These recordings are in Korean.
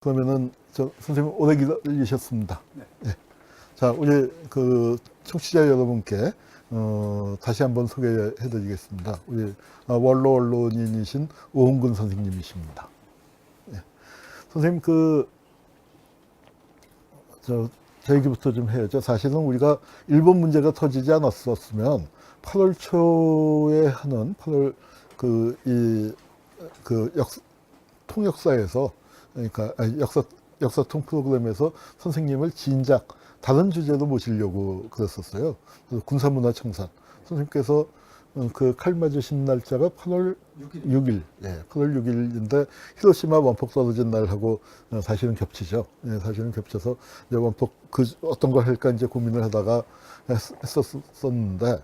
그러면은 선생님 오래 기다리셨습니다. 네. 예. 자, 우리 그 청취자 여러분께 다시 한번 소개해드리겠습니다. 우리 원로 언론인이신 오홍근 선생님이십니다. 예. 선생님 저 얘기부터 좀 해야죠. 사실은 우리가 일본 문제가 터지지 않았었으면 8월 초에 하는 8월 통역사에서 그러니까 역사통 프로그램에서 선생님을 진작 다른 주제로 모시려고 그랬었어요. 그래서 군사문화청산 선생님께서 그 칼 맞으신 날짜가 8월 6일, 예, 8월 6일인데 히로시마 원폭 떨어진 날하고 사실은 겹치죠. 예, 사실은 겹쳐서 이제 원폭 어떤 걸 할까 이제 고민을 하다가 했었었는데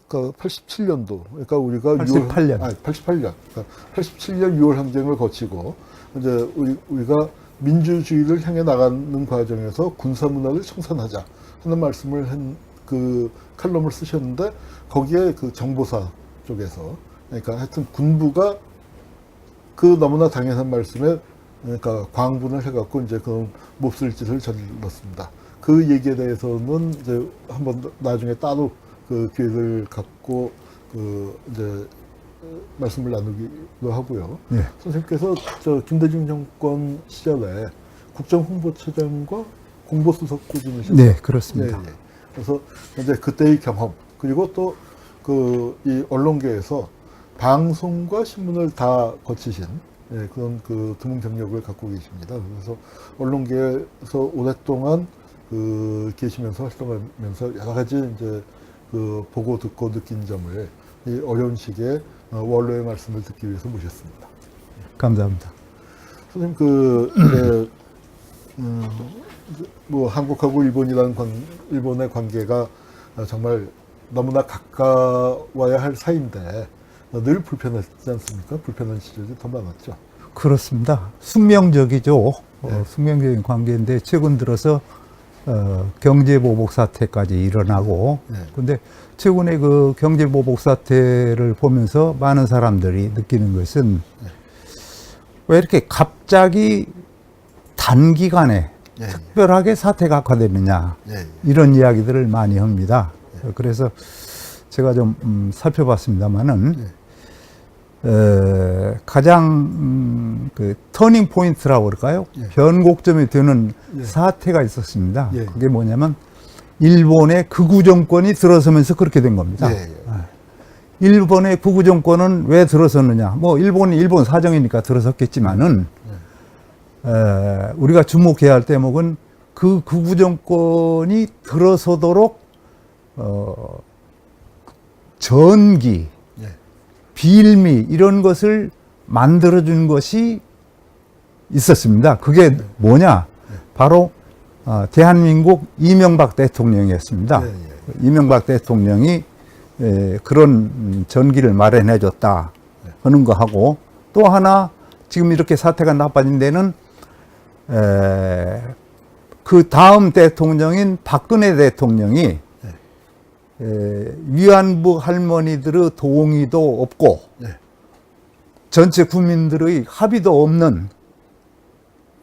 그 87년도, 그러니까 우리가 88년. 88년, 그러니까 87년 6월 항쟁을 거치고 이제 우리가 민주주의를 향해 나가는 과정에서 군사문화를 청산하자 하는 말씀을 한 그 칼럼을 쓰셨는데 거기에 그 정보사 쪽에서 그러니까 하여튼 군부가 그 너무나 당연한 말씀에 그러니까 광분을 해갖고 이제 그런 몹쓸 짓을 저질렀습니다. 그 얘기에 대해서는 이제 한번 나중에 따로 그 기회를 갖고 이제 말씀을 나누기로 하고요. 네. 선생님께서 김대중 정권 시절에 국정홍보처장과 공보수석도 지내셨죠? 네, 그렇습니다. 예, 예. 그래서 이제 그때의 경험 그리고 또 이 언론계에서 방송과 신문을 다 거치신 그런 드문 경력을 갖고 계십니다. 그래서 언론계에서 오랫동안 계시면서 활동하면서 여러 가지 이제 보고 듣고 느낀 점을 이 어려운 시기에 원로의 말씀을 듣기 위해서 모셨습니다. 감사합니다. 선생님 뭐 한국하고 일본의 관계가 정말 너무나 가까워야 할 사이인데 늘 불편했지 않습니까? 불편한 시절이 더 많았죠. 그렇습니다. 숙명적이죠. 네. 숙명적인 관계인데 최근 들어서 경제보복 사태까지 일어나고 네. 근데 최근에 그 경제보복 사태를 보면서 많은 사람들이 느끼는 것은 왜 이렇게 갑자기 단기간에 예, 특별하게 사태가 악화되느냐 예, 예. 이런 이야기들을 많이 합니다. 그래서 제가 좀 살펴봤습니다만은 가장 그 터닝 포인트라고 그럴까요? 예. 변곡점이 되는 예. 사태가 있었습니다. 예. 그게 뭐냐면 일본의 극우 정권이 들어서면서 그렇게 된 겁니다. 예, 예. 일본의 극우 정권은 왜 들어섰느냐? 뭐 일본 사정이니까 들어섰겠지만은 우리가 주목해야 할 대목은 그 극우 정권이 들어서도록 전기, 예. 빌미 이런 것을 만들어준 것이 있었습니다. 그게 뭐냐? 바로 대한민국 이명박 대통령이었습니다. 예, 예. 이명박 대통령이 그런 전기를 마련해줬다 하는 거 하고 또 하나 지금 이렇게 사태가 나빠진 데는 그 다음 대통령인 박근혜 대통령이 위안부 할머니들의 동의도 없고 예. 전체 국민들의 합의도 없는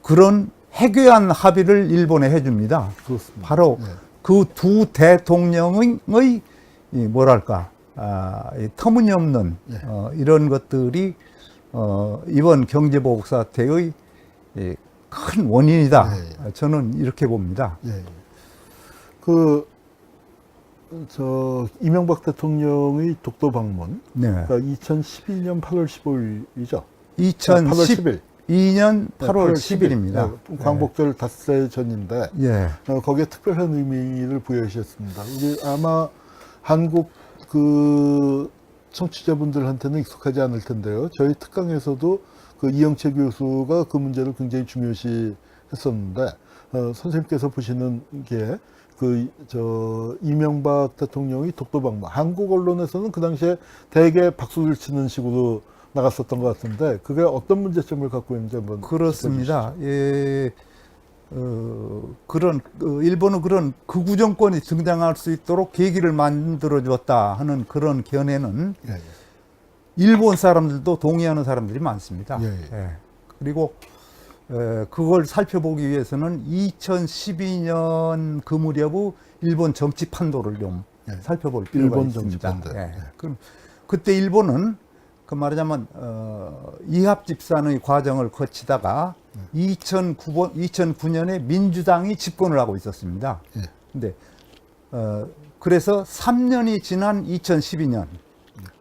그런 해괴한 합의를 일본에 해줍니다. 그렇습니다. 바로 예. 그 두 대통령의 뭐랄까 이 터무니없는 예. 이런 것들이 이번 경제보복 사태의 큰 원인이다. 예, 저는 이렇게 봅니다. 예. 이명박 대통령의 독도 방문, 네. 그러니까 2012년 8월 15일이죠. 2012년 8월 10일입니다. 광복절 닷새 전인데, 예. 거기에 특별한 의미를 부여하셨습니다. 우리 아마 한국 청취자분들한테는 익숙하지 않을 텐데요. 저희 특강에서도 이영채 교수가 그 문제를 굉장히 중요시 했었는데, 선생님께서 보시는 게 이명박 대통령이 독도 방문, 한국 언론에서는 그 당시에 대개 박수를 치는 식으로 나갔었던 것 같은데, 그게 어떤 문제점을 갖고 있는지 한번. 그렇습니다. 그런 일본은 그런 극우 정권이 등장할 수 있도록 계기를 만들어 주었다 하는 그런 견해는 예, 예. 일본 사람들도 동의하는 사람들이 많습니다. 예, 예. 예. 그리고 그걸 살펴보기 위해서는 2012년 그 무렵의 일본 정치 판도를 좀 예. 살펴볼 필요가 일본 있습니다. 정치 판도. 예. 예. 그럼 그때 일본은 그 말하자면 이합집산의 과정을 거치다가 2009년에 민주당이 집권을 하고 있었습니다. 예. 근데 그래서 3년이 지난 2012년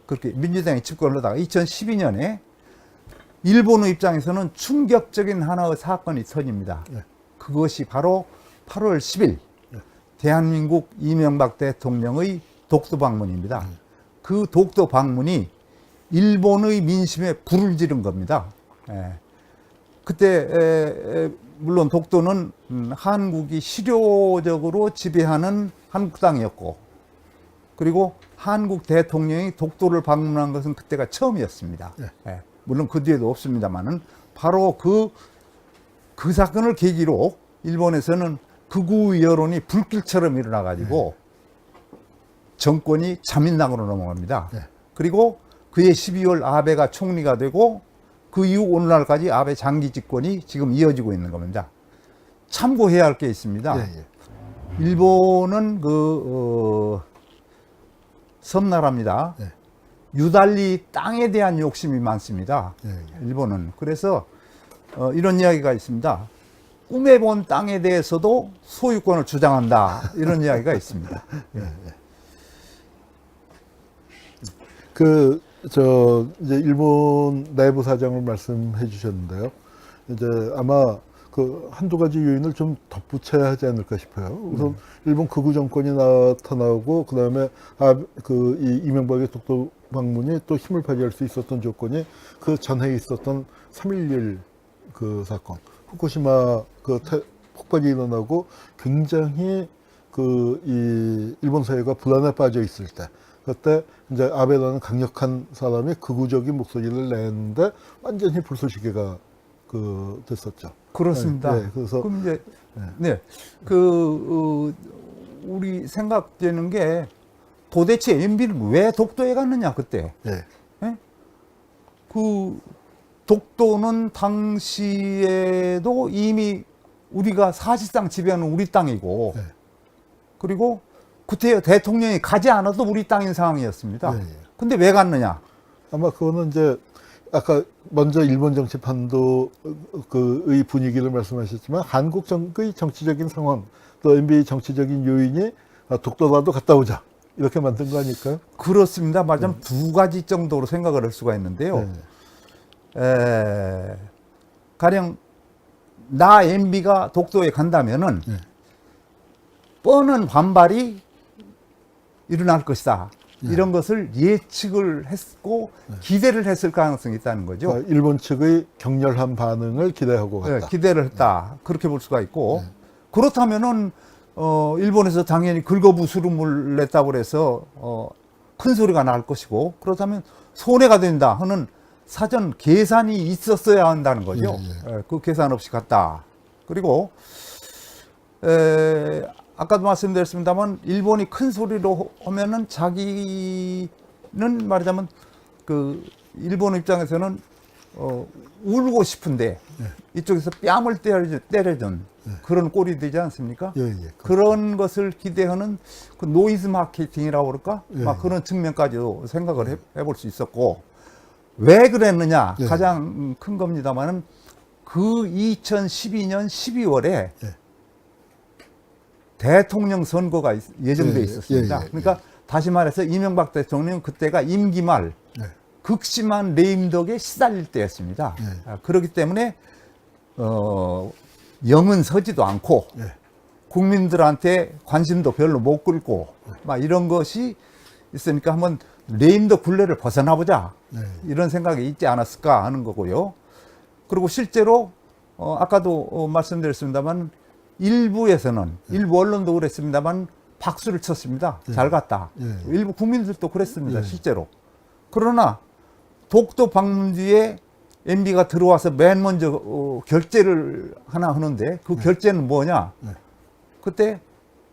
그렇게 민주당이 집권을 하다가 2012년에 일본의 입장에서는 충격적인 하나의 사건이 터집니다. 예. 그것이 바로 8월 10일 예. 대한민국 이명박 대통령의 독도 방문입니다. 그 독도 방문이 일본의 민심에 불을 지른 겁니다. 예. 그때 물론 독도는 한국이 실효적으로 지배하는 한국 땅이었고, 그리고 한국 대통령이 독도를 방문한 것은 그때가 처음이었습니다. 예. 예. 물론 그 뒤에도 없습니다만은 바로 그 사건을 계기로 일본에서는 극우 여론이 불길처럼 일어나 가지고 정권이 자민당으로 넘어갑니다. 예. 그리고 그해 12월 아베가 총리가 되고 그 이후 오늘날까지 아베 장기 집권이 지금 이어지고 있는 겁니다. 참고해야 할 게 있습니다. 예, 예. 일본은 섬나라입니다. 예. 유달리 땅에 대한 욕심이 많습니다. 예, 예. 일본은. 그래서 이런 이야기가 있습니다. 꿈에 본 땅에 대해서도 소유권을 주장한다. 이런 이야기가 있습니다. 이제 일본 내부 사정을 말씀해 주셨는데요. 이제 아마 그 한두 가지 요인을 좀 덧붙여야 하지 않을까 싶어요. 우선 일본 극우 정권이 나타나고 그다음에 이 이명박의 독도 방문이 또 힘을 발휘할 수 있었던 조건이 그 전해 있었던 3.11 그 사건, 후쿠시마 폭발이 일어나고 굉장히 이 일본 사회가 불안에 빠져 있을 때, 그때 이제 아베라는 강력한 사람이 극우적인 목소리를 냈는데 완전히 불쏘시개가 됐었죠. 그렇습니다. 네, 그래서 그럼 이제 우리 생각되는 게 도대체 MB는 왜 독도에 갔느냐 그때. 예. 예? 그 독도는 당시에도 이미 우리가 사실상 지배하는 우리 땅이고, 예. 그리고 그때 대통령이 가지 않아도 우리 땅인 상황이었습니다. 예, 예. 근데 왜 갔느냐? 아마 그거는 이제 아까 먼저 일본 정치판도의 분위기를 말씀하셨지만 한국의 정치적인 상황, 또 MB 정치적인 요인이 독도라도 갔다 오자 이렇게 만든 거 아닐까요? 그렇습니다. 말하자면 두 가지 정도로 생각을 할 수가 있는데요. 네. 가령 나 MB가 독도에 간다면은 네. 뻔한 반발이 일어날 것이다. 이런 것을 예측을 했고 기대를 했을 가능성이 있다는 거죠. 그러니까 일본 측의 격렬한 반응을 기대하고 갔다. 기대를 했다. 그렇게 볼 수가 있고, 그렇다면은 일본에서 당연히 긁어부스럼을 냈다고 그래서 큰 소리가 날 것이고, 그렇다면 손해가 된다 하는 사전 계산이 있었어야 한다는 거죠. 그 계산 없이 갔다. 그리고 아까도 말씀드렸습니다만 일본이 큰 소리로 하면은 자기는 말하자면 그 일본 입장에서는 울고 싶은데 이쪽에서 뺨을 때려준 그런 꼴이 되지 않습니까? 그런 것을 기대하는 그 노이즈 마케팅이라고 그럴까? 막 그런 측면까지도 생각을 해볼 수 있었고, 왜 그랬느냐? 가장 큰 겁니다만은 그 2012년 12월에 대통령 선거가 예정돼 있었습니다. 그러니까 다시 말해서 이명박 대통령 그때가 임기 말 극심한 레임덕에 시달릴 때였습니다. 그렇기 때문에 영은 서지도 않고 국민들한테 관심도 별로 못 끌고 막 이런 것이 있으니까 한번 레임덕 굴레를 벗어나 보자 이런 생각이 있지 않았을까 하는 거고요. 그리고 실제로 아까도 말씀드렸습니다만 일부에서는 일부 언론도 그랬습니다만 박수를 쳤습니다. 잘 갔다. 일부 국민들도 그랬습니다. 실제로. 그러나 독도 방문 뒤에 MB가 들어와서 맨 먼저 결재를 하나 하는데 그 결재는 뭐냐? 그때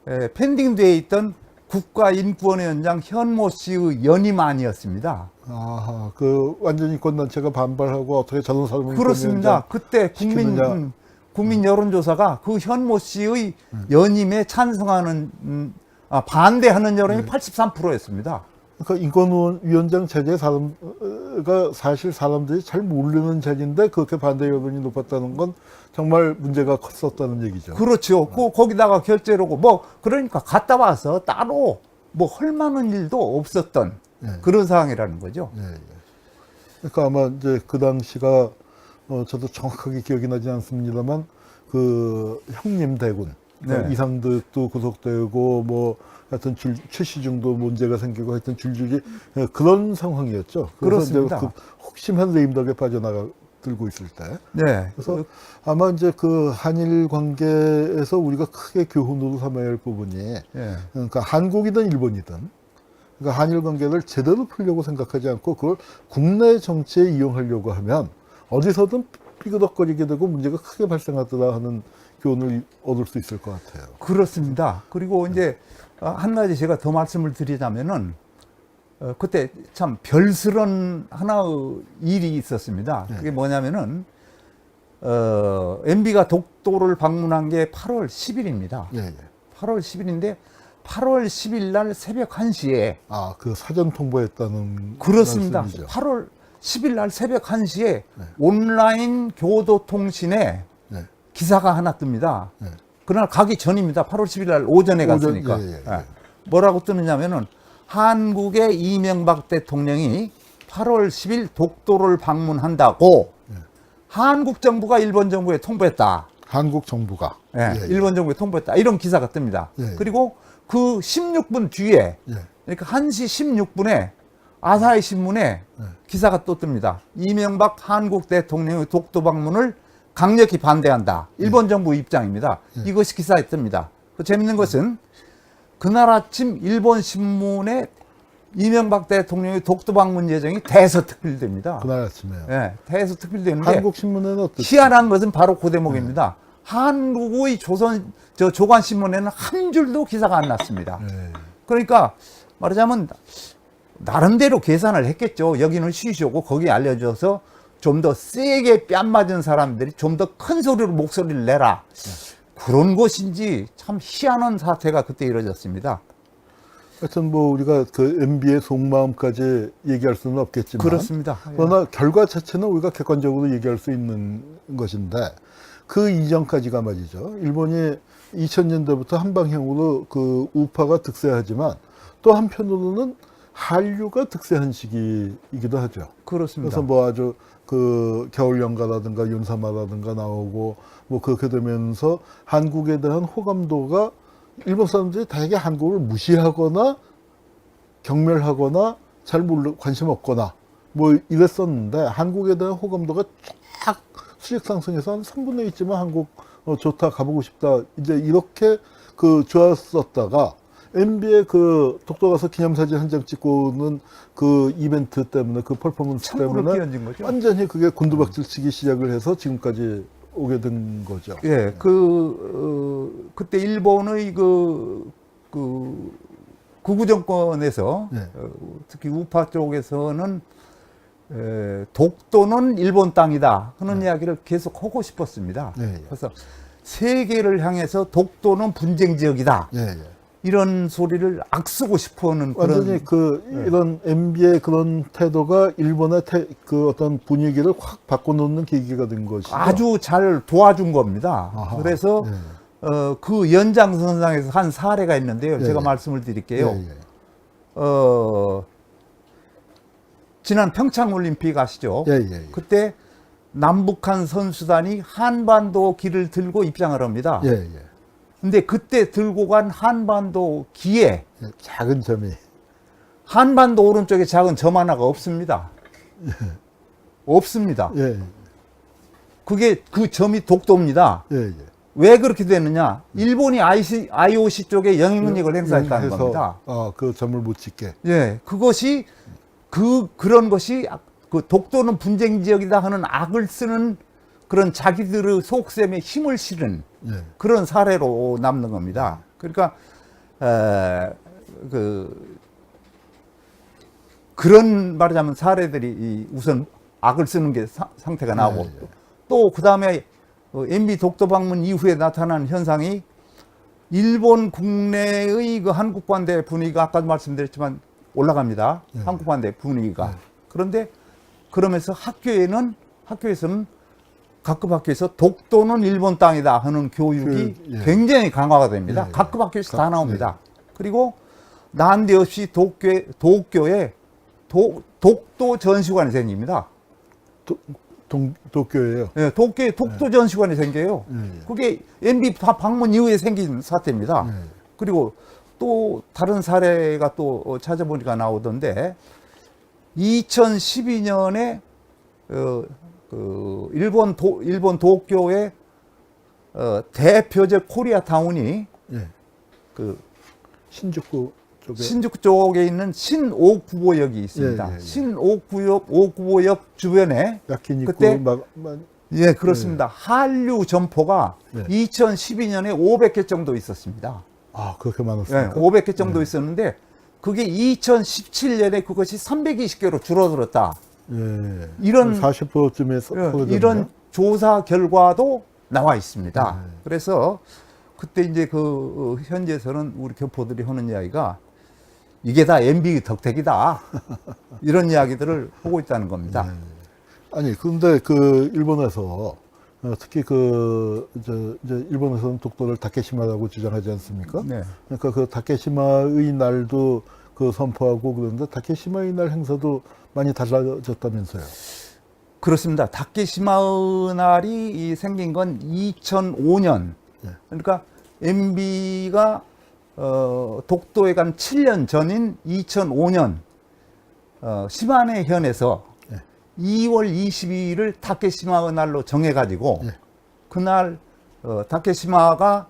펜딩되어 있던 국가인권위원장 현모 씨의 연임 아니었습니다. 아하, 그 완전 인권단체가 반발하고 어떻게 저런 사람을 그렇습니다. 그때 시키느냐. 국민 여론조사가 그 현모 씨의 연임에 찬성하는, 반대하는 여론이 83%였습니다. 그러니까 인권위원장 체제 사람가 사실 사람들이 잘 모르는 체제인데 그렇게 반대 여론이 높았다는 건 정말 문제가 컸었다는 얘기죠. 그렇죠. 거기다가 결재로고, 그러니까 갔다 와서 따로 할 만한 일도 없었던 그런 상황이라는 거죠. 예, 예. 그러니까 아마 이제 그 당시가 저도 정확하게 기억이 나지 않습니다만 그 형님 대군 네. 이상득도 구속되고 하여튼 최시중도 문제가 생기고 하여튼 줄줄이 그런 상황이었죠. 그래서 그렇습니다. 이제 그 혹심한 레임덕에 빠져나들고 있을 때. 네. 그래서 아마 이제 그 한일 관계에서 우리가 크게 교훈으로 삼아야 할 부분이 예. 그러니까 한국이든 일본이든 그러니까 한일 관계를 제대로 풀려고 생각하지 않고 그걸 국내 정치에 이용하려고 하면 어디서든 삐그덕거리게 되고 문제가 크게 발생하더라 하는 교훈을 얻을 수 있을 것 같아요. 그렇습니다. 그리고 이제 한 가지 제가 더 말씀을 드리자면은 그때 참 별스런 하나의 일이 있었습니다. 그게 뭐냐면은 MB가 독도를 방문한 게 8월 10일입니다. 예, 예. 8월 10일인데 8월 10일 날 새벽 1시에 그 사전 통보했다는 그렇습니다. 말씀이죠. 8월 10일 날 새벽 1시에 온라인 교도통신에 네. 기사가 하나 뜹니다. 네. 그날 가기 전입니다. 8월 10일 날 오전에 갔으니까. 예, 예, 예. 뭐라고 뜨느냐면은 한국의 이명박 대통령이 8월 10일 독도를 방문한다고 한국 정부가 일본 정부에 통보했다. 한국 정부가 예, 일본 정부에 통보했다. 이런 기사가 뜹니다. 예. 그리고 그 16분 뒤에 예. 그러니까 1시 16분에 아사히 신문에 기사가 또 뜹니다. 이명박 한국 대통령의 독도 방문을 강력히 반대한다. 일본 정부 입장입니다. 이것이 기사에 뜹니다. 그 재밌는 것은 그날 아침 일본 신문에 이명박 대통령의 독도 방문 예정이 대서특필됩니다. 그날 아침에요. 예, 대서특필되는데 한국 신문에는 어떻게? 희한한 것은 바로 그 대목입니다. 한국의 조간신문에는 한 줄도 기사가 안 났습니다. 예. 그러니까 말하자면 나름대로 계산을 했겠죠. 여기는 쉬쉬오고 거기 알려줘서 좀 더 세게 뺨 맞은 사람들이 좀 더 큰 소리로 목소리를 내라. 그런 것인지 참 희한한 사태가 그때 이루어졌습니다. 하여튼 우리가 그 MB의 속마음까지 얘기할 수는 없겠지만 그렇습니다. 그러나 결과 자체는 우리가 객관적으로 얘기할 수 있는 것인데 그 이전까지가 말이죠. 일본이 2000년대부터 한 방향으로 그 우파가 득세하지만 또 한편으로는 한류가 득세한 시기이기도 하죠. 그렇습니다. 그래서 아주 그 겨울연가라든가 윤사마라든가 나오고 그렇게 되면서 한국에 대한 호감도가 일본 사람들이 대개 한국을 무시하거나 경멸하거나 잘 관심 없거나 이랬었는데 한국에 대한 호감도가 쫙 수직 상승해서 한 3분의 1쯤은 한국 좋다 가보고 싶다 이제 이렇게 좋았었다가 MB의 그 독도 가서 기념사진 한 장 찍고는 그 이벤트 때문에 그 퍼포먼스 때문에 끼얹은 거죠. 완전히 그게 곤두박질 치기 시작을 해서 지금까지 오게 된 거죠. 예, 그때 일본의 극우 정권에서 특히 우파 쪽에서는 독도는 일본 땅이다 하는 이야기를 계속 하고 싶었습니다. 그래서 세계를 향해서 독도는 분쟁 지역이다. 이런 소리를 악쓰고 싶어하는 완전히 이런 MB의 그런 태도가 일본의 그 어떤 분위기를 확 바꿔놓는 계기가 된 것이죠. 아주 잘 도와준 겁니다. 아하, 그래서 그 연장선상에서 한 사례가 있는데요. 제가 말씀을 드릴게요. 지난 평창올림픽 아시죠? 그때 남북한 선수단이 한반도 길을 들고 입장을 합니다. 근데 그때 들고 간 한반도 기에 작은 점이 한반도 오른쪽에 작은 점 하나가 없습니다. 없습니다. 그게 그 점이 독도입니다. 왜 그렇게 됐느냐? 일본이 IOC 쪽에 영향력을 행사했다는 겁니다. 그 점을 못 찍게. 그것이 그런 것이 그 독도는 분쟁 지역이다 하는 악을 쓰는 그런 자기들의 속셈에 힘을 실은 그런 사례로 남는 겁니다. 그러니까 그런 말하자면 사례들이 우선 악을 쓰는 게 상태가 나오고 또 그 다음에 MB 독도 방문 이후에 나타난 현상이 일본 국내의 그 한국 반대 분위기가 아까도 말씀드렸지만 올라갑니다. 한국 반대 분위기가. 그런데 그러면서 학교에서는 각급 학교에서 독도는 일본 땅이다 하는 교육이 굉장히 강화가 됩니다. 각급 학교에서 다 나옵니다. 그리고 난데없이 도쿄에 독도 전시관이 생깁니다. 도쿄예요. 네, 도쿄에 독도 전시관이 생겨요. 그게 MB 방문 이후에 생긴 사태입니다. 그리고 또 다른 사례가 또 찾아보니까 나오던데 2012년에 일본 도쿄의 대표적 코리아타운이 신주쿠 쪽에 신주쿠 쪽에 있는 신오구보역이 있습니다. 신오구보역 주변에 야키니쿠 그때 예, 그렇습니다. 한류 점포가 2012년에 500개 정도 있었습니다. 아, 그렇게 많았습니까? 500개 정도 있었는데 그게 2017년에 그것이 320개로 줄어들었다. 이런 40%쯤에 이런 조사 결과도 나와 있습니다. 그래서 그때 이제 그 현지에서는 우리 교포들이 하는 이야기가 이게 다 MB 덕택이다. 이런 이야기들을 하고 있다는 겁니다. 아니, 근데 그 일본에서 특히 이제 일본에서는 독도를 다케시마라고 주장하지 않습니까? 네. 그러니까 그 다케시마의 날도 선포하고 그런데 다케시마의 날 행사도 많이 달라졌다면서요? 그렇습니다. 다케시마의 날이 생긴 건 2005년. 그러니까 MB가 독도에 간 7년 전인 2005년 시마네 현에서 2월 22일을 다케시마의 날로 정해가지고 그날 다케시마가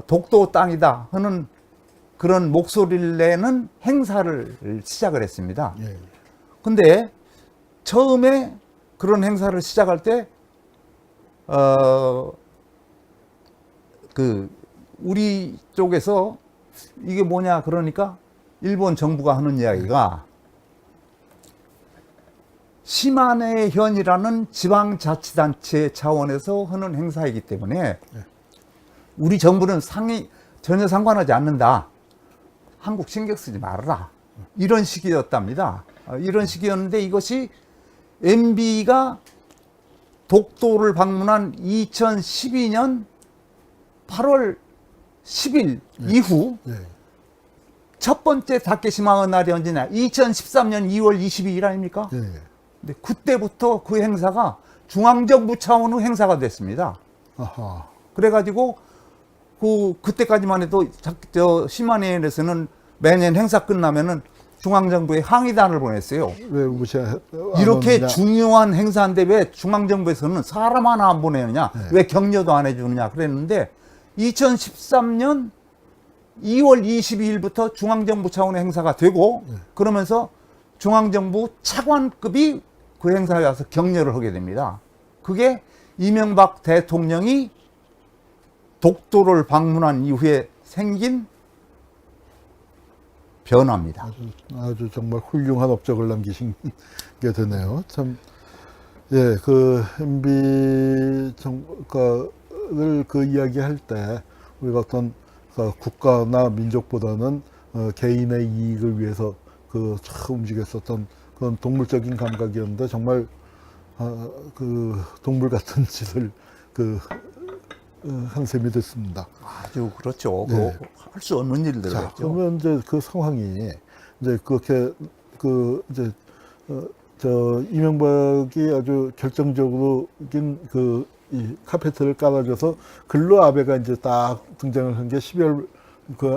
독도 땅이다 하는 그런 목소리를 내는 행사를 시작을 했습니다. 근데 처음에 그런 행사를 시작할 때 우리 쪽에서 이게 뭐냐 그러니까 일본 정부가 하는 이야기가 시마네 현이라는 지방자치단체 차원에서 하는 행사이기 때문에 우리 정부는 전혀 상관하지 않는다. 한국 신경 쓰지 말아라. 이런 식이었답니다. 이런 식이었는데 이것이 MB가 독도를 방문한 2012년 8월 10일 이후 첫 번째 다케시마의 날이 언제냐? 2013년 2월 22일 아닙니까? 근데 그때부터 그 행사가 중앙정부 차원의 행사가 됐습니다. 아하. 그래가지고 그때까지만 해도 시마네현에서는 매년 행사 끝나면은 중앙정부에 항의단을 보냈어요. 왜 이렇게 중요한 행사인데 왜 중앙정부에서는 사람 하나 안 보내느냐? 왜 격려도 안 해주느냐? 그랬는데 2013년 2월 22일부터 중앙정부 차원의 행사가 되고 그러면서 중앙정부 차관급이 그 행사에 와서 격려를 하게 됩니다. 그게 이명박 대통령이 독도를 방문한 이후에 생긴 변화입니다. 아주 정말 훌륭한 업적을 남기신 게 되네요. 참, 예, MB 정가를 이야기할 때 우리가 어떤 국가나 민족보다는 개인의 이익을 위해서 참 움직였었던 그런 동물적인 감각이었는데 정말 동물 같은 짓을 한 셈이 됐습니다. 아주 그렇죠. 네. 할 수 없는 일들을 자, 했죠. 그러면 이제 그 상황이 이제 그렇게 이명박이 아주 결정적으로긴 이 카페트를 깔아줘서 글로 아베가 이제 딱 등장을 한 게 12월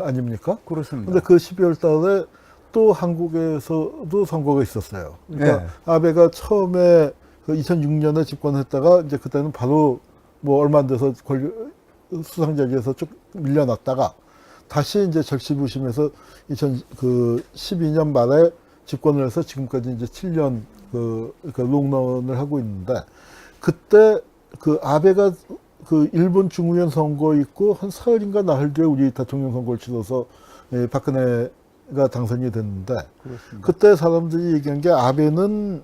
아닙니까? 그렇습니다. 근데 그 12월 달에 또 한국에서도 선거가 있었어요. 그러니까 아베가 처음에 2006년에 집권했다가 이제 그때는 바로 뭐 얼마 안 돼서 수상 자리에서 쭉 밀려났다가 다시 이제 절치부심해서 2012년 말에 집권을 해서 지금까지 이제 7년 롱런을 하고 있는데 그때 아베가 일본 중의원 선거 있고 한 사흘인가 나흘 뒤에 우리 대통령 선거를 치러서 박근혜 아베가 당선이 됐는데 그렇습니다. 그때 사람들이 얘기한 게 아베는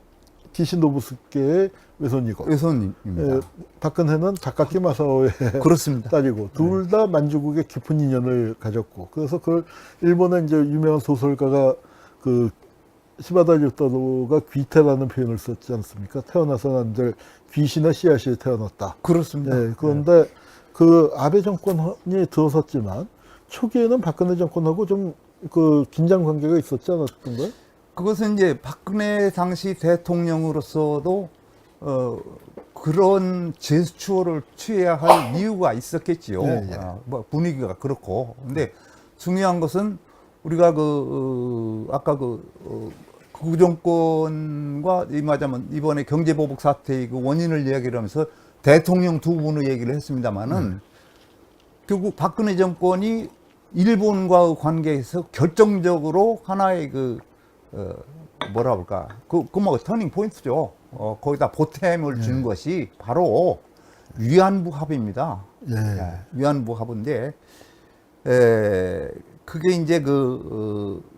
기시노부스케의 외손이고 외손입니다. 박근혜는 다카키 마사오의 그렇습니다. 딸이고 둘 다 만주국의 깊은 인연을 가졌고 그래서 그걸 일본의 이제 유명한 소설가가 그 시바다 유타로가 귀태라는 표현을 썼지 않습니까? 태어나서 난들 귀신의 씨앗이 태어났다. 그렇습니다. 네, 그런데 그 아베 정권이 들어섰지만 초기에는 박근혜 정권하고 좀 그 긴장 관계가 있었지 않았던가요? 그것은 이제 박근혜 당시 대통령으로서도 그런 제스처를 취해야 할 이유가 있었겠지요. 예, 예. 뭐 분위기가 그렇고. 근데 중요한 것은 우리가 아까 그 정권과 말하자면 이번에 경제보복 사태의 그 원인을 이야기를 하면서 대통령 두 분의 얘기를 했습니다만은 결국 박근혜 정권이 일본과의 관계에서 결정적으로 하나의 뭐라 볼까 뭐 터닝 포인트죠. 거기다 보탬을 준 것이 바로 위안부 합의입니다. 예. 위안부 합의인데 그게 이제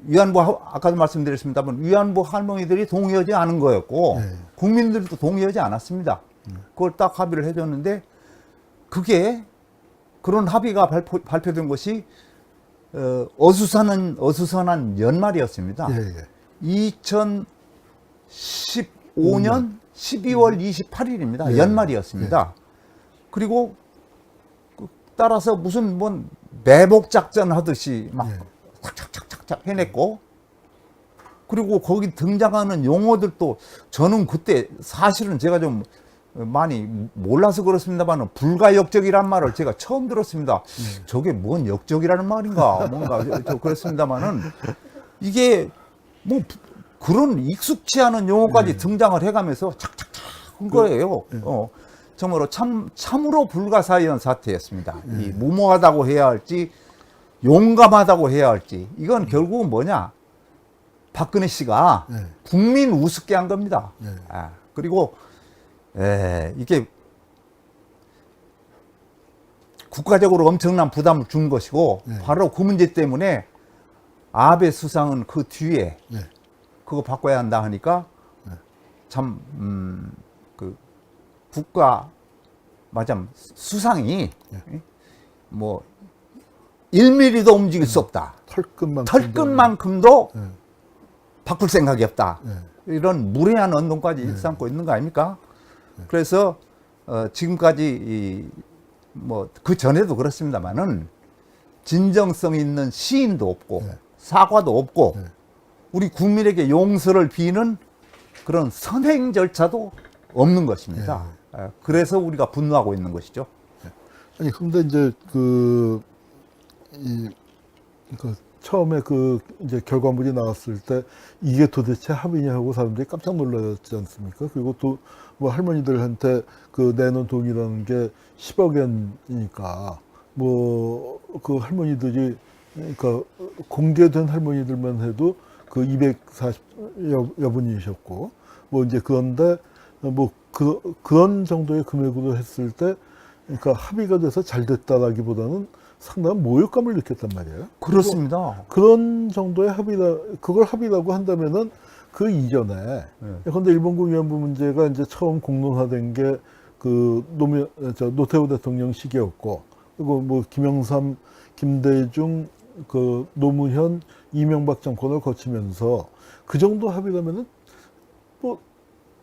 위안부 아까도 말씀드렸습니다만 위안부 할머니들이 동의하지 않은 거였고 국민들도 동의하지 않았습니다. 그걸 딱 합의를 해줬는데 그게 그런 합의가 발표된 것이 어수선한 연말이었습니다. 2015년 12월 28일입니다. 연말이었습니다. 그리고 따라서 무슨 뭐 매복 작전 하듯이 막 착착착착 해냈고 그리고 거기 등장하는 용어들도 저는 그때 사실은 제가 좀 많이 몰라서 그렇습니다만 불가역적이란 말을 제가 처음 들었습니다. 저게 뭔 역적이라는 말인가 뭔가 그렇습니다만은 이게 뭐 그런 익숙치 않은 용어까지 등장을 해가면서 착착착 한 거예요. 정말로 참으로 불가사의한 사태였습니다. 이 무모하다고 해야 할지 용감하다고 해야 할지 이건 결국은 뭐냐 박근혜 씨가 국민 우습게 한 겁니다. 그리고 이게 국가적으로 엄청난 부담을 준 것이고 바로 그 문제 때문에 아베 수상은 그 뒤에 그거 바꿔야 한다 하니까 참 그 국가 맞아 수상이 뭐 1mm도 움직일 수 없다. 털끝만큼도 바꿀 생각이 없다. 이런 무례한 언동까지 일삼고 있는 거 아닙니까? 그래서 지금까지 뭐 그 전에도 그렇습니다만은 진정성 있는 시인도 없고 사과도 없고 우리 국민에게 용서를 비는 그런 선행 절차도 없는 것입니다. 그래서 우리가 분노하고 있는 것이죠. 아니 근데 이제 처음에 이제 결과물이 나왔을 때 이게 도대체 합의냐 하고 사람들이 깜짝 놀랐지 않습니까? 그리고 또 뭐 할머니들한테 내놓은 돈이라는 게 10억 엔이니까 뭐 그 할머니들이 그러니까 공개된 할머니들만 해도 240여 분이셨고 뭐 이제 그런데 뭐 그런 정도의 금액으로 했을 때 그러니까 합의가 돼서 잘 됐다라기보다는 상당한 모욕감을 느꼈단 말이에요. 그렇습니다. 그런 정도의 그걸 합의라고 한다면은 그 이전에 그런데 일본군 위안부 문제가 이제 처음 공론화된 게 노태우 대통령 시기였고 그리고 뭐 김영삼, 김대중, 노무현, 이명박 정권을 거치면서 그 정도 합의라면은 뭐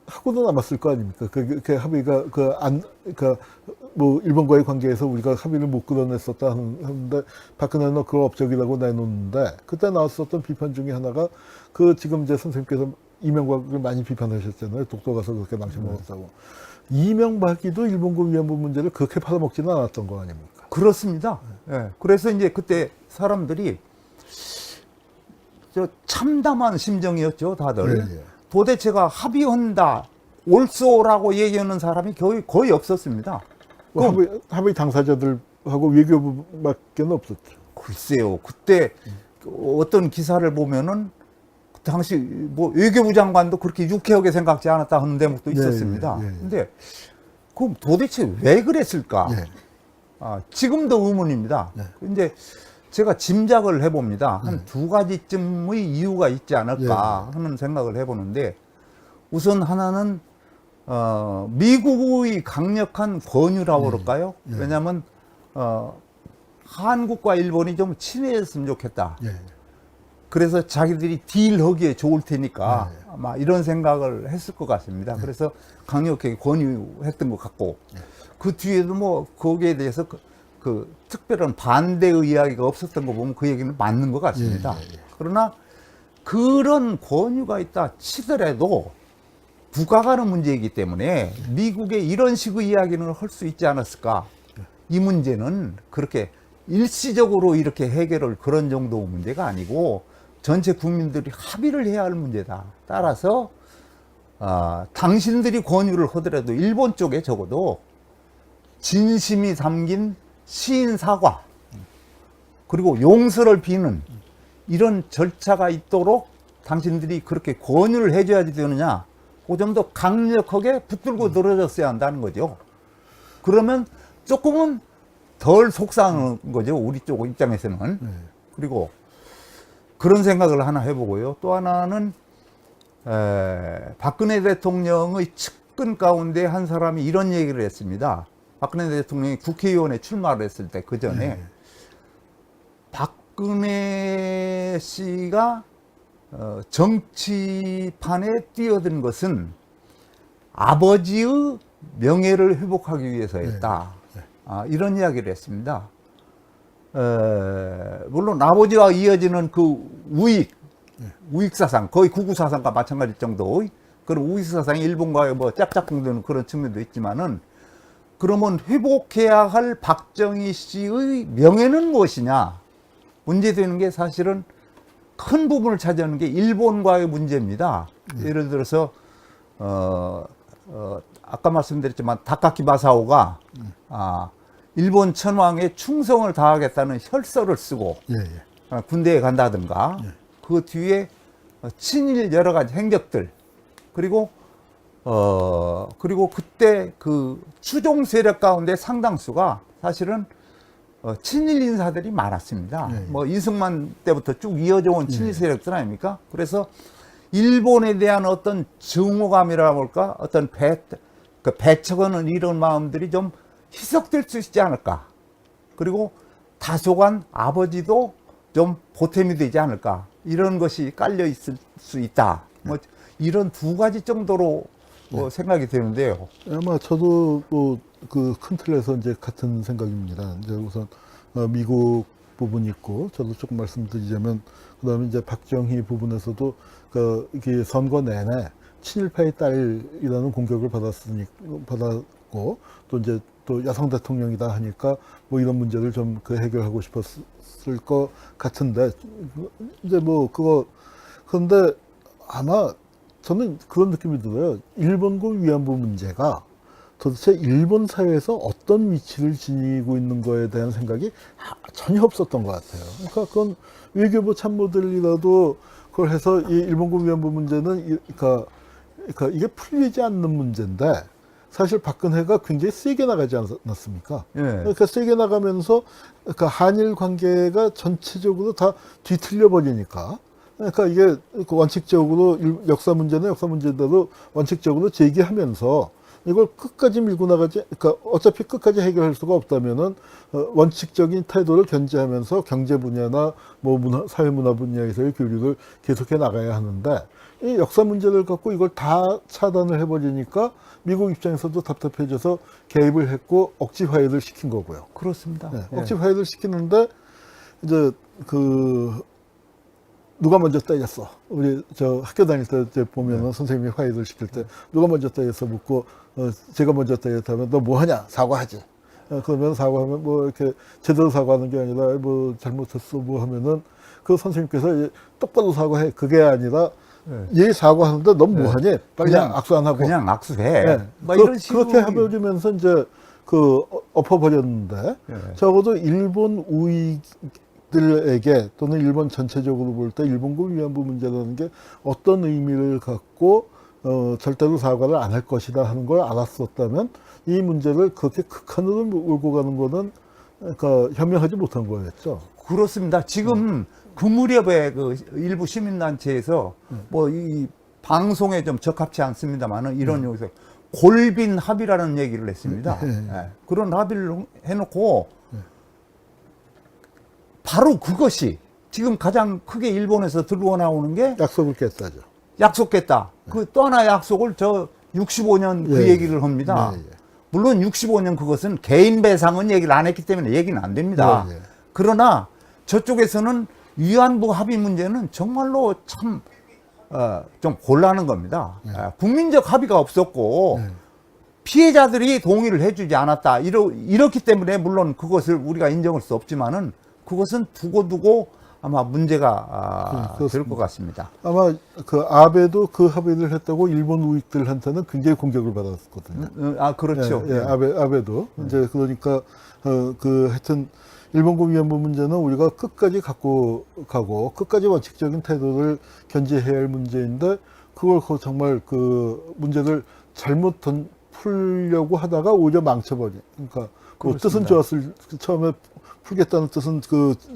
하고도 남았을 거 아닙니까? 그 합의가 뭐 일본과의 관계에서 우리가 합의를 못 끌어냈었다 하는데 박근혜는 그걸 업적이라고 내놓는데 그때 나왔었던 비판 중에 하나가 지금 이제 선생님께서 이명박을 많이 비판하셨잖아요. 독도 가서 그렇게 망신 먹었다고. 이명박이도 일본군 위안부 문제를 그렇게 팔아먹지는 않았던 거 아닙니까? 그렇습니다. 그래서 이제 그때 사람들이 참담한 심정이었죠, 다들. 도대체가 합의한다, 옳소라고 얘기하는 사람이 거의 없었습니다. 합의 당사자들하고 외교부밖에 없었죠. 글쎄요, 그때 어떤 기사를 보면은 당시 뭐 외교부 장관도 그렇게 유쾌하게 생각지 않았다 하는 대목도 있었습니다. 근데 그럼 도대체 왜 그랬을까? 지금도 의문입니다. 근데 제가 짐작을 해봅니다. 한 두 가지쯤의 이유가 있지 않을까 하는 생각을 해보는데, 우선 하나는 미국의 강력한 권유라고 그럴까요? 왜냐하면 한국과 일본이 좀 친해졌으면 좋겠다. 예. 그래서 자기들이 딜하기에 좋을 테니까 아마 이런 생각을 했을 것 같습니다. 그래서 강력하게 권유했던 것 같고, 그 뒤에도 뭐 거기에 대해서 그 특별한 반대의 이야기가 없었던 거 보면 그 얘기는 맞는 것 같습니다. 그러나 그런 권유가 있다 치더라도 국가 간의 문제이기 때문에 미국의 이런 식의 이야기는 할 수 있지 않았을까. 이 문제는 그렇게 일시적으로 이렇게 해결할 그런 정도의 문제가 아니고 전체 국민들이 합의를 해야 할 문제다. 따라서 당신들이 권유를 하더라도 일본 쪽에 적어도 진심이 담긴 시인 사과 그리고 용서를 비는 이런 절차가 있도록 당신들이 그렇게 권유를 해줘야지 되느냐, 그 정도 강력하게 붙들고 늘어졌어야 한다는 거죠. 그러면 조금은 덜 속상한 거죠, 우리 쪽 입장에서는. 그리고 그런 생각을 하나 해보고요. 또 하나는 박근혜 대통령의 측근 가운데 한 사람이 이런 얘기를 했습니다. 박근혜 대통령이 국회의원에 출마를 했을 때 그 전에 박근혜 씨가 정치판에 뛰어든 것은 아버지의 명예를 회복하기 위해서였다. 이런 이야기를 했습니다. 물론 아버지와 이어지는 그 우익사상, 거의 구구사상과 마찬가지 정도의 그런 우익사상이 일본과의 뭐 짝짝꿍되는 그런 측면도 있지만은, 그러면 회복해야 할 박정희 씨의 명예는 무엇이냐? 문제되는 게 사실은 큰 부분을 차지하는 게 일본과의 문제입니다. 예를 들어서 아까 말씀드렸지만 다카키 마사오가 일본 천황에 충성을 다하겠다는 혈서를 쓰고 군대에 간다든가 그 뒤에 친일 여러 가지 행적들, 그리고 그때 그 추종 세력 가운데 상당수가 사실은 친일 인사들이 많았습니다. 뭐 이승만 때부터 쭉 이어져 온 친일 세력들 아닙니까? 그래서 일본에 대한 어떤 증오감이라 볼까, 어떤 배척하는 이런 마음들이 좀 희석될 수 있지 않을까. 그리고 다소간 아버지도 좀 보탬이 되지 않을까. 이런 것이 깔려 있을 수 있다. 뭐 이런 두 가지 정도로 생각이 되는데요. 아마 저도 뭐 그 큰 틀에서 이제 같은 생각입니다. 이제 우선 미국 부분이 있고, 저도 조금 말씀드리자면 그다음에 이제 박정희 부분에서도 이게 선거 내내 친일파의 딸이라는 공격을 받았고, 또 이제 또 여성 대통령이다 하니까 뭐 이런 문제를 좀 해결하고 싶었을 것 같은데, 이제 뭐 그런데 아마 저는 그런 느낌이 들어요. 일본군 위안부 문제가 도대체 일본 사회에서 어떤 위치를 지니고 있는 거에 대한 생각이 전혀 없었던 것 같아요. 그러니까 그건 외교부 참모들이라도 그걸 해서 이 일본군 위안부 문제는 그러니까 이게 풀리지 않는 문제인데, 사실 박근혜가 굉장히 세게 나가지 않았습니까? 그러니까 세게 나가면서 그러니까 한일 관계가 전체적으로 다 뒤틀려 버리니까, 그러니까 이게 원칙적으로 역사 문제는 역사 문제대로 원칙적으로 제기하면서 이걸 끝까지 밀고 나가지, 그러니까 어차피 끝까지 해결할 수가 없다면은 원칙적인 태도를 견지하면서 경제 분야나 뭐 사회문화 분야에서의 교류를 계속해 나가야 하는데, 이 역사 문제를 갖고 이걸 다 차단을 해버리니까 미국 입장에서도 답답해져서 개입을 했고 억지 화해를 시킨 거고요. 그렇습니다. 억지 화해를 시키는데 이제 누가 먼저 때렸어? 우리 저 학교 다닐 때 보면은 선생님이 화해를 시킬 때 누가 먼저 때렸어 묻고 제가 먼저 때렸다면 너 뭐 하냐? 사과하지. 그러면 사과하면 뭐 이렇게 제대로 사과하는 게 아니라 뭐 잘못했어 뭐 하면은 그 선생님께서 똑바로 사과해. 그게 아니라 얘 사과하는데 넌 뭐 하니? 빨리 그냥 악수 안 하고. 그냥 악수해. 뭐 이런 식으로. 그렇게 해버리면서 이제 엎어버렸는데, 적어도 일본 우익들에게 또는 일본 전체적으로 볼 때 일본군 위안부 문제라는 게 어떤 의미를 갖고 절대로 사과를 안 할 것이다 하는 걸 알았었다면 이 문제를 그렇게 극한으로 몰고 가는 거는 그러니까 현명하지 못한 거였죠. 그렇습니다. 지금 그 무렵에 그 일부 시민단체에서 뭐 이 방송에 좀 적합치 않습니다만은 이런 여기서 골빈 합의라는 얘기를 했습니다. 예. 그런 합의를 해놓고 바로 그것이 지금 가장 크게 일본에서 들고 나오는 게 약속을 깼다죠. 약속했다. 그 또 하나 약속을 저 65년 그 예, 얘기를 합니다. 예, 예. 물론 65년 그것은 개인 배상은 얘기를 안 했기 때문에 얘기는 안 됩니다. 예, 예. 그러나 저쪽에서는 위안부 합의 문제는 정말로 참, 좀 곤란한 겁니다. 국민적 합의가 없었고, 피해자들이 동의를 해주지 않았다. 이렇기 때문에 물론 그것을 우리가 인정할 수 없지만은 그것은 두고두고 아마 문제가 될 것 같습니다. 아마 그 아베도 그 합의를 했다고 일본 우익들한테는 굉장히 공격을 받았거든요. 그렇죠. 예, 아베도 이제 그러니까 그 하여튼 일본군 위안부 문제는 우리가 끝까지 갖고 가고 끝까지 원칙적인 태도를 견지해야 할 문제인데 그걸 정말 그 문제를 잘못 풀려고 하다가 오히려 망쳐버린. 그러니까 뭐 뜻은 좋았을 처음에 풀겠다는 뜻은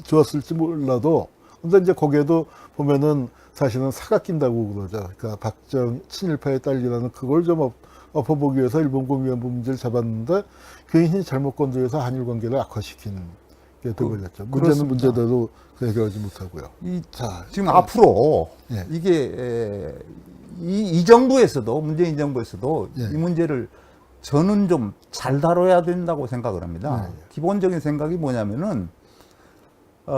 좋았을지 몰라도 근데 이제 거기에도 보면은 사실은 사가 낀다고 그러죠. 그러니까 박정 친일파의 딸이라는 그걸 좀 엎어보기 위해서 일본군 위안부 문제를 잡았는데 괜히 잘못 건드려서 한일 관계를 악화시킨 게 되버렸죠. 문제는 문제대로 해결하지 못하고요. 지금 앞으로 예. 이게 이 정부에서도 문재인 정부에서도 예. 이 문제를 저는 좀 잘 다뤄야 된다고 생각을 합니다. 예. 기본적인 생각이 뭐냐면은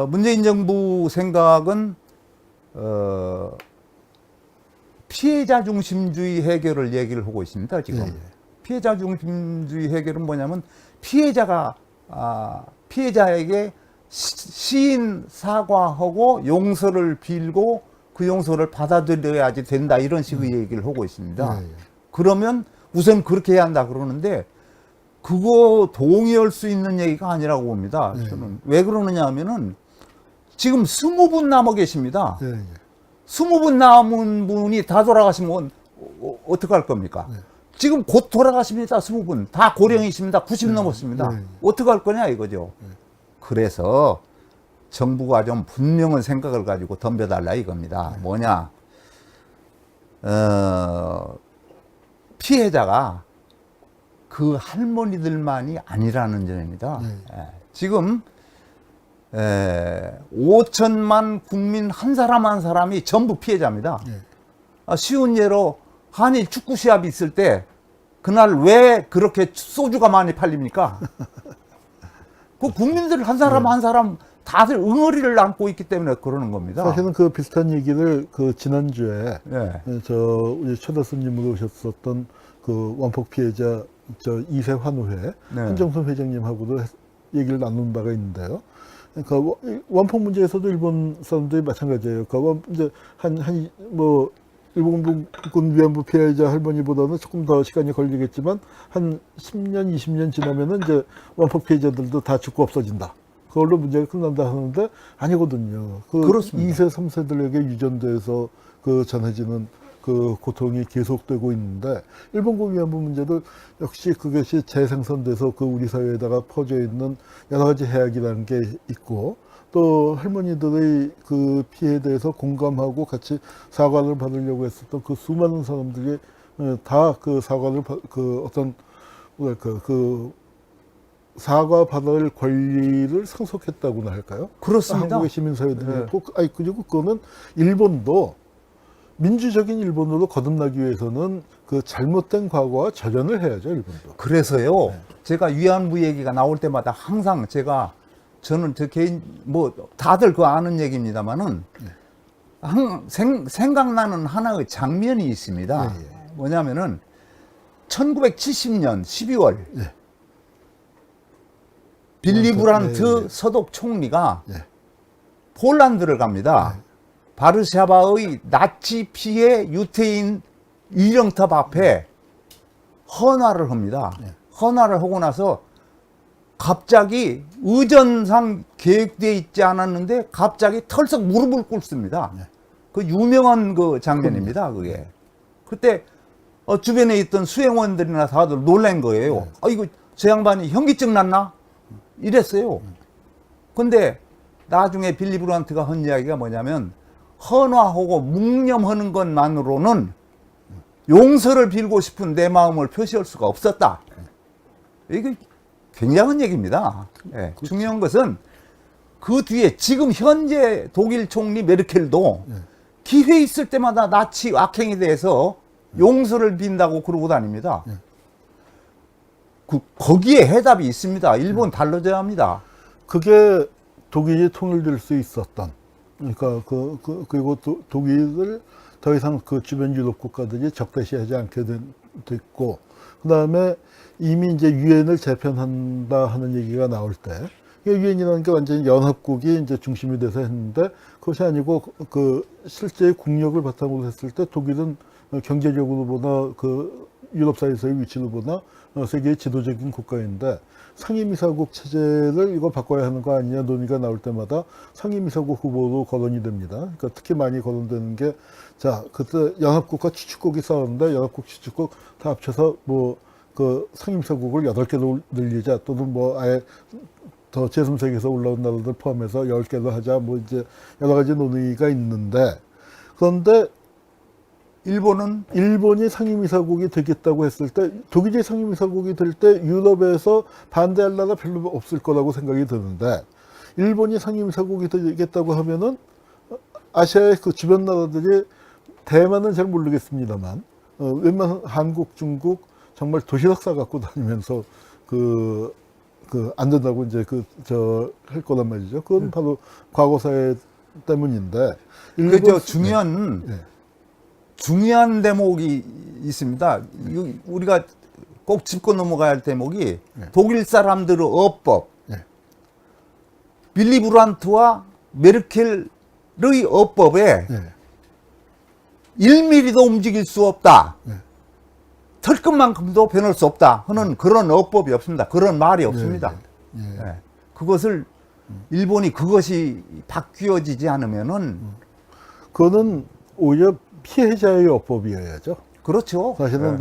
문재인 정부 생각은 피해자 중심주의 해결을 얘기를 하고 있습니다. 지금 예. 피해자 중심주의 해결은 뭐냐면 피해자가 피해자에게 시인 사과하고 용서를 빌고 그 용서를 받아들여야지 된다 이런 식의 얘기를 하고 있습니다. 예. 그러면 우선 그렇게 해야 한다 그러는데 그거 동의할 수 있는 얘기가 아니라고 봅니다. 저는 왜 그러느냐 하면은 지금 20분 남아 계십니다. 예. 20분 남은 분이 다 돌아가시면 어떡할 겁니까? 지금 곧 돌아가십니다. 20분. 다 고령이십니다. 90 넘었습니다. 어떡할 거냐 이거죠. 그래서 정부가 좀 분명한 생각을 가지고 덤벼달라 이겁니다. 뭐냐. 피해자가 그 할머니들만이 아니라는 점입니다. 지금 5천만 국민 한 사람 한 사람이 전부 피해자입니다. 쉬운 예로 한일 축구 시합이 있을 때 그날 왜 그렇게 소주가 많이 팔립니까? 그 국민들 한 사람 한 사람 다들 응어리를 안고 있기 때문에 그러는 겁니다. 사실은 그 비슷한 얘기를 그 지난주에 예. 우리 최다 스님으로 오셨었던 그 원폭 피해자 2세 환우회 네. 한정순 회장님하고도 얘기를 나눈 바가 있는데요. 그러니까 원폭 문제에서도 일본 사람들이 마찬가지예요. 그러니까 이제 뭐 일본군 위안부 피해자 할머니보다는 조금 더 시간이 걸리겠지만 한 10년, 20년 지나면은 이제 원폭 피해자들도 다 죽고 없어진다. 그걸로 문제가 끝난다 하는데 아니거든요. 그렇습니다. 2세, 3세들에게 유전돼서 전해지는 그 고통이 계속되고 있는데 일본군 위안부 문제도 역시 그것이 재생산돼서 우리 사회에다가 퍼져 있는 여러 가지 해악이라는 게 있고 또 할머니들의 그 피해에 대해서 공감하고 같이 사과를 받으려고 했었던 그 수많은 사람들이 다 그 사과를 어떤 뭐랄까 사과 받을 권리를 상속했다고나 할까요? 그렇습니다. 한국의 시민사회들이 했고 그리고 그거는 일본도 민주적인 일본으로 거듭나기 위해서는 그 잘못된 과거와 절연을 해야죠, 일본도. 그래서요, 제가 위안부 얘기가 나올 때마다 항상 저는 저 개인, 다들 아는 얘기입니다만은, 생각나는 하나의 장면이 있습니다. 뭐냐면은, 1970년 12월, 빌리 브란트 서독 총리가 폴란드를 갑니다. 바르샤바의 나치 피해 유태인 일령탑 앞에 헌화를 합니다. 헌화를 하고 나서 갑자기 의전상 계획되어 있지 않았는데 갑자기 털썩 무릎을 꿇습니다. 그 유명한 그 장면입니다. 그게. 그때 주변에 있던 수행원들이나 다들 놀란 거예요. 이거 저 양반이 현기증 났나? 이랬어요. 근데 나중에 빌리 브란트가 한 이야기가 뭐냐면 헌화하고 묵념하는 것만으로는 용서를 빌고 싶은 내 마음을 표시할 수가 없었다. 이게 굉장한 얘기입니다. 예, 중요한 것은 그 뒤에 지금 현재 독일 총리 메르켈도 기회 있을 때마다 나치 악행에 대해서 용서를 빈다고 그러고 다닙니다. 거기에 해답이 있습니다. 일본 달라져야 합니다. 그게 독일이 통일될 수 있었던, 그러니까 그리고 독일을 더 이상 그 주변 유럽 국가들이 적대시하지 않게 됐고, 그 다음에 이미 이제 유엔을 재편한다 하는 얘기가 나올 때, 유엔이라는 게 완전히 연합국이 이제 중심이 돼서 했는데, 그것이 아니고 그 실제 국력을 바탕으로 했을 때 독일은 경제적으로 보나 그 유럽 사회에서의 위치로 보나 세계의 지도적인 국가인데, 상임이사국 체제를 이거 바꿔야 하는 거 아니냐 논의가 나올 때마다 상임이사국 후보로 거론이 됩니다. 그러니까 특히 많이 거론되는 게, 자, 그때 연합국과 추축국이 싸웠는데 연합국 추축국 다 합쳐서 뭐 그 상임이사국을 8개로 늘리자, 또는 뭐 아예 더 제3세계에서 올라온 나라들 포함해서 10개로 하자, 뭐 이제 여러 가지 논의가 있는데, 그런데 일본이 상임이사국이 되겠다고 했을 때, 독일이 상임이사국이 될 때 유럽에서 반대할 나라 별로 없을 거라고 생각이 드는데, 일본이 상임이사국이 되겠다고 하면은 아시아의 그 주변 나라들이, 대만은 잘 모르겠습니다만 웬만한 한국, 중국 정말 도시락 싸갖고 다니면서 안 된다고 이제 할 거란 말이죠. 그건 바로 과거사회 때문인데. 그죠. 중요한 대목이 있습니다. 우리가 꼭 짚고 넘어가야 할 대목이 독일 사람들의 어법, 빌리 브란트와 메르켈의 어법에 1mm도 움직일 수 없다. 털끝만큼도 변할 수 없다 하는 그런 어법이 없습니다. 그런 말이 없습니다. 그것을 일본이 그것이 바뀌어지지 않으면은 그거는 오히려 피해자의 어법이어야죠. 그렇죠. 사실은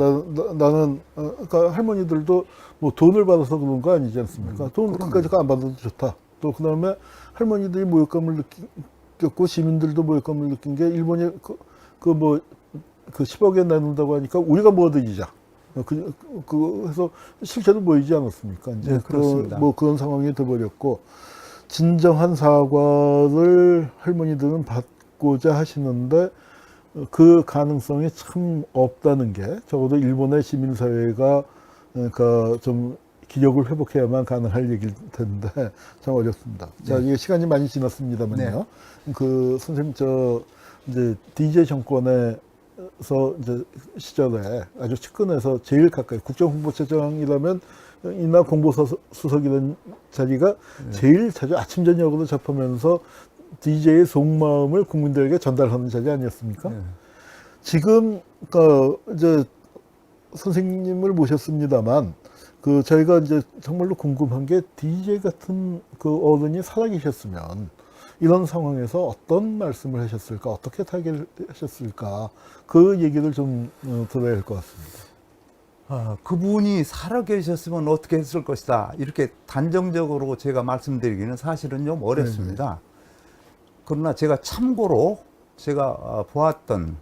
나는 그러니까 할머니들도 뭐 돈을 받아서 그런 거 아니지 않습니까? 돈 그까짓 거 안 받아도 좋다. 또 그다음에 할머니들이 모욕감을 느꼈고 시민들도 모욕감을 느낀 게, 일본이 그 10억에 나눈다고 하니까 우리가 모아드리자. 해서 실제로 모이지 않았습니까? 이제 네, 그렇습니다. 그런 상황이 돼버렸고, 진정한 사과를 할머니들은 받고자 하시는데 그 가능성이 참 없다는 게, 적어도 일본의 시민사회가 그러니까 좀 기력을 회복해야만 가능할 얘기일 텐데 참 어렵습니다. 자, 이게 시간이 많이 지났습니다만요. 선생님 이제 DJ 정권에서 이제 시절에 아주 측근에서 제일 가까이, 국정홍보처장이라면 이나 공보수석이라는 자리가 제일 자주 아침 저녁으로 접하면서 DJ의 속마음을 국민들에게 전달하는 자리 아니었습니까? 지금 이제 선생님을 모셨습니다만, 저희가 이제 정말로 궁금한 게, DJ 같은 어른이 살아계셨으면 이런 상황에서 어떤 말씀을 하셨을까, 어떻게 타결하셨을까, 그 얘기를 좀 들어야 할 것 같습니다. 그분이 살아계셨으면 어떻게 했을 것이다, 이렇게 단정적으로 제가 말씀드리기는 사실은 좀 어렵습니다. 그러나 제가 참고로 제가 보았던,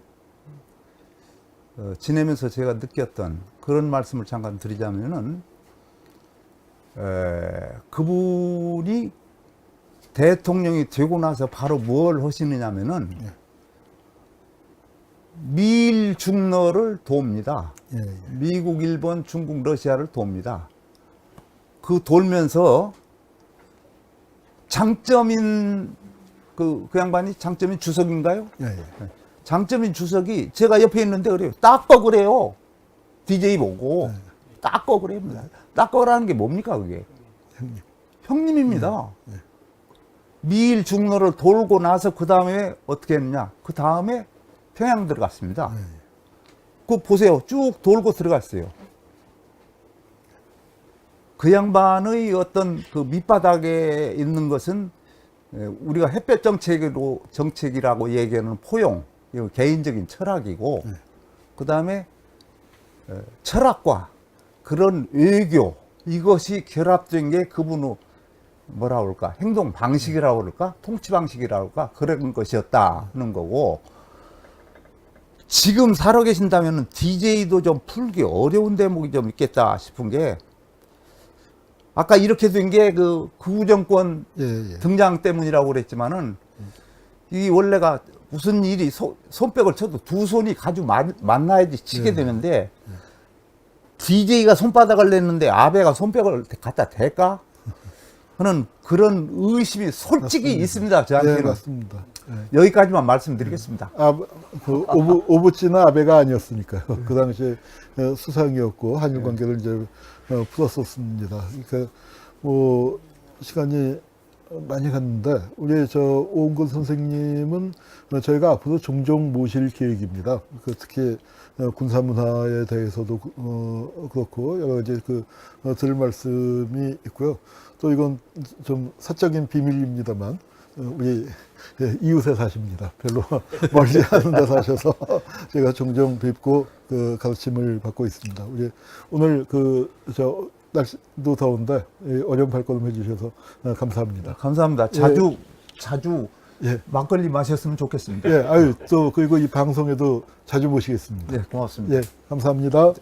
지내면서 제가 느꼈던 그런 말씀을 잠깐 드리자면은, 그분이 대통령이 되고 나서 바로 뭘 하시느냐면은 미일 중러를 돕니다. 미국, 일본, 중국, 러시아를 돕니다. 돌면서 장점인 그 양반이 장점인 주석인가요? 장점인 주석이 제가 옆에 있는데 그래요. 닦어 그래요. DJ 보고 닦어 그래요. 닦어라는 게 뭡니까 그게? 형님입니다. 미일 중로를 돌고 나서 그 다음에 어떻게 했느냐? 그 다음에 평양 들어갔습니다. 그거 보세요. 쭉 돌고 들어갔어요. 그 양반의 어떤 그 밑바닥에 있는 것은 우리가 햇볕 정책이라고 얘기하는 포용, 이거 개인적인 철학이고, 그 다음에 철학과 그런 외교, 이것이 결합된 게 그분의 뭐라 그럴까, 행동 방식이라고 그럴까, 통치 방식이라고 그럴까, 그런 것이었다 하는 거고, 지금 살아계신다면 DJ도 좀 풀기 어려운 대목이 좀 있겠다 싶은 게, 아까 이렇게 된 게 그 구정권 예. 등장 때문이라고 그랬지만은, 이 원래가 무슨 일이 손뼉을 쳐도 두 손이 가지고 만나야지 치게 되는데, DJ가 손바닥을 냈는데 아베가 손뼉을 갖다 댈까? 하는 그런 의심이 솔직히 맞습니다. 있습니다. 저한테는. 예, 맞습니다. 예. 여기까지만 말씀드리겠습니다. 그 오부치나 아베가 아니었으니까요. 그 당시에 수상이었고 한일 관계를 이제 풀었었습니다. 그러니까 뭐 시간이 많이 갔는데 우리 저 오은근 선생님은 저희가 앞으로 종종 모실 계획입니다. 특히 군사 문화에 대해서도 그렇고 여러 가지 들을 말씀이 있고요. 또 이건 좀 사적인 비밀입니다만 우리 이웃에 사십니다. 별로 멀지 않은 데 사셔서 제가 종종 뵙고 가르침을 받고 있습니다. 우리 오늘 날씨도 더운데 어려운 발걸음 해주셔서 감사합니다. 감사합니다. 자주 예. 막걸리 마셨으면 좋겠습니다. 예, 그리고 이 방송에도 자주 모시겠습니다. 네, 고맙습니다. 예, 감사합니다.